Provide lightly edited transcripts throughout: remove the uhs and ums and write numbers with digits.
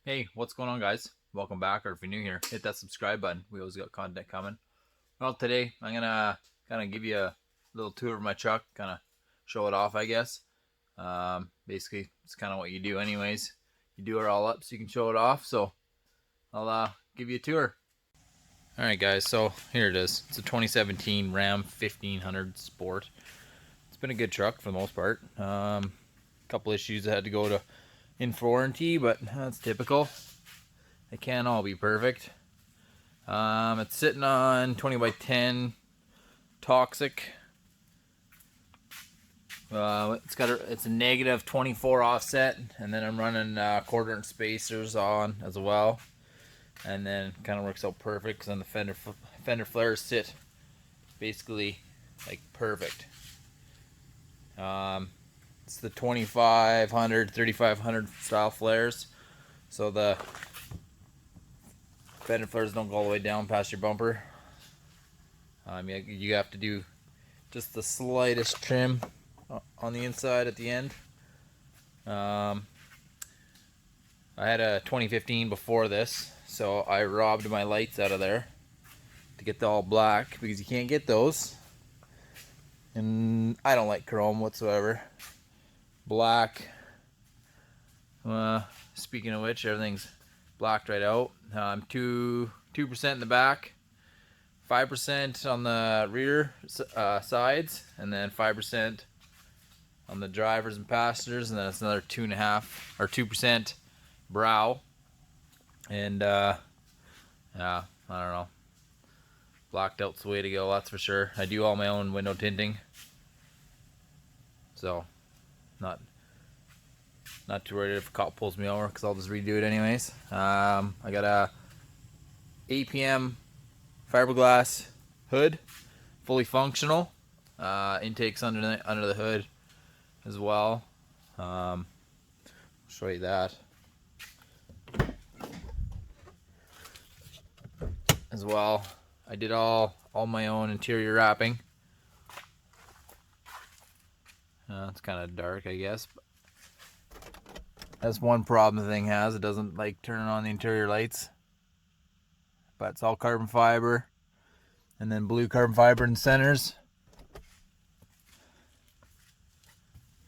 Hey, what's going on, guys? Welcome back, or if you're new here, hit that subscribe button. We always got content coming. Well, today I'm gonna kind of give you a little tour of my truck, kind of show it off, I guess. Basically, it's kind of what you do, anyways. You do it all up so you can show it off. So I'll give you a tour. All right, guys. So here it is. It's a 2017 Ram 1500 Sport. It's been a good truck for the most part. Couple issues that had to go to in warranty, but that's typical. They can't all be perfect. It's sitting on 20 by 10 toxic. It's a negative 24 offset, and then I'm running quarter-inch spacers on as well, and then kind of works out perfect because then the fender flares sit basically like perfect. It's the 2500, 3500 style flares, so the fender flares don't go all the way down past your bumper. You have to do just the slightest trim on the inside at the end. I had a 2015 before this, so I robbed my lights out of there to get the all black because you can't get those. And I don't like chrome whatsoever. Black. Speaking of which, everything's blacked right out. 2% in the back, 5% on the rear sides, and then 5% on the drivers and passengers, and then it's another 2.5 or 2% brow. And yeah, I don't know. Blacked out's the way to go, that's for sure. I do all my own window tinting, so not too worried if a cop pulls me over because I'll just redo it anyways. I got a APM fiberglass hood, fully functional. Intakes under the hood as well. I'll show you that as well. I did all my own interior wrapping. It's kind of dark, I guess. That's one problem the thing has. It doesn't like turning on the interior lights. But it's all carbon fiber. And then blue carbon fiber in centers.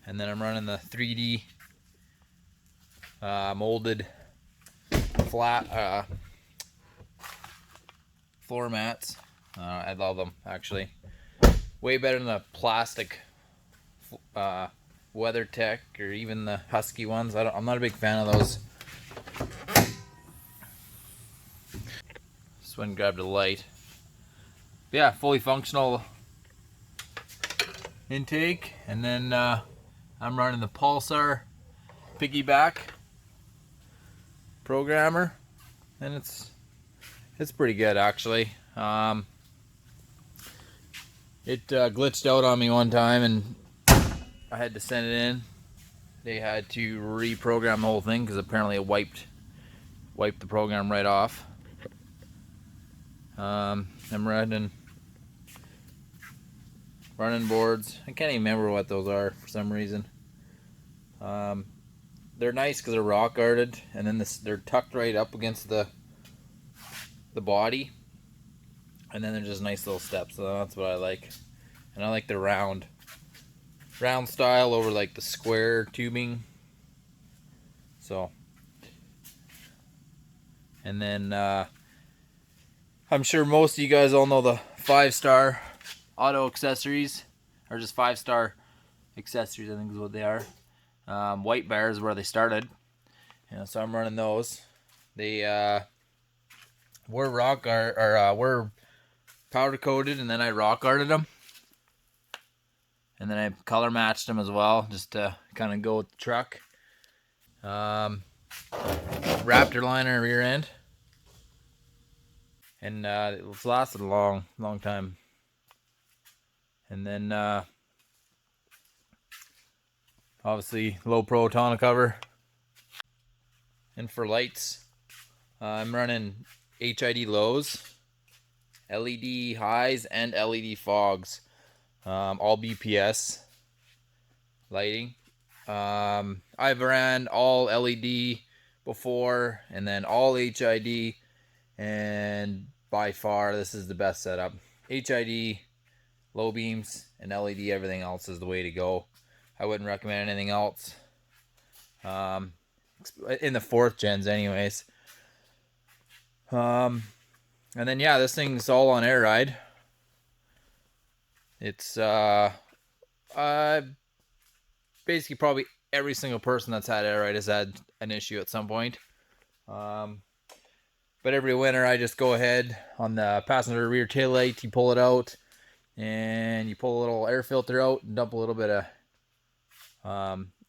And then I'm running the 3D molded flat floor mats. I love them, actually. Way better than the plastic WeatherTech or even the Husky ones. I'm not a big fan of those. Just went and grabbed a light. But yeah, fully functional intake, and then I'm running the Pulsar piggyback programmer, and it's pretty good actually. It glitched out on me one time, and I had to send it in. They had to reprogram the whole thing because apparently it wiped the program right off. I'm running boards. I can't even remember what those are for some reason. They're nice because they're rock guarded, and then they're tucked right up against the body, and then they're just nice little steps. So that's what I like, and I like the round style over like the square tubing. So, and then I'm sure most of you guys all know the 5-star auto accessories, or just 5-star accessories, I think is what they are. White Bear is where they started, so I'm running those. They were rock guard, or were powder coated, and then I rock guarded them, and then I color matched them as well, just to kind of go with the truck. Raptor liner rear end, and it's lasted a long time. And then obviously low pro tonneau cover. And for lights, I'm running HID lows, LED highs, and LED fogs. All BPS lighting. I've ran all LED before, and then all HID, and by far this is the best setup. HID, low beams, and LED, everything else is the way to go. I wouldn't recommend anything else. In the 4th gens anyways. And then yeah, this thing's all on air ride. It's basically probably every single person that's had air ride has had an issue at some point. But every winter I just go ahead on the passenger rear tail light, you pull it out and you pull a little air filter out and dump a little bit of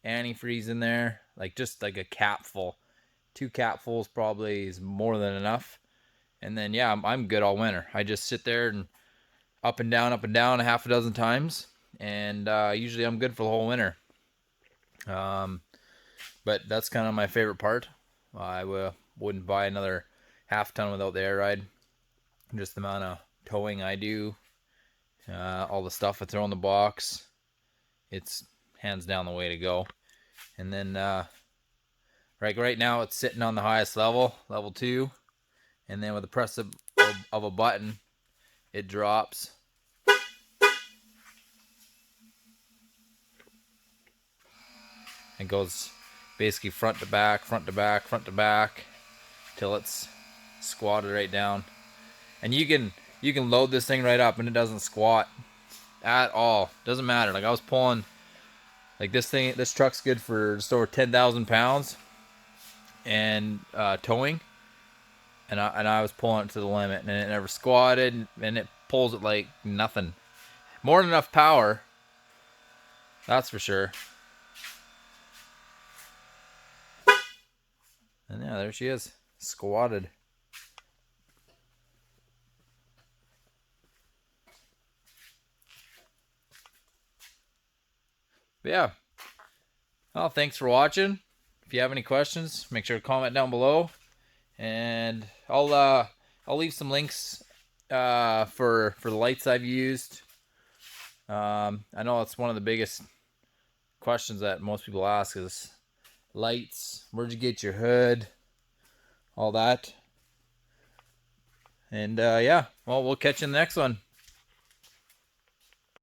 antifreeze in there, like just like a capful. 2 capfuls probably is more than enough. And then yeah, I'm good all winter. I just sit there and up and down a half a dozen times, and usually I'm good for the whole winter. But that's kind of my favorite part. I wouldn't buy another half ton without the air ride. Just the amount of towing I do, all the stuff I throw in the box, it's hands down the way to go. And then right now it's sitting on the highest level, level 2, and then with the press of a button, it drops. It goes basically front to back, front to back, front to back, till it's squatted right down. And you can load this thing right up and it doesn't squat at all. Doesn't matter. Like I was pulling, like this truck's good for just over 10,000 pounds and towing, and I was pulling it to the limit, and it never squatted, and it pulls it like nothing. More than enough power, that's for sure. And yeah, there she is, squatted. But yeah, well, thanks for watching. If you have any questions, make sure to comment down below, and I'll leave some links for the lights I've used. I know it's one of the biggest questions that most people ask is lights, where'd you get your hood, all that. And yeah, well, we'll catch you in the next one.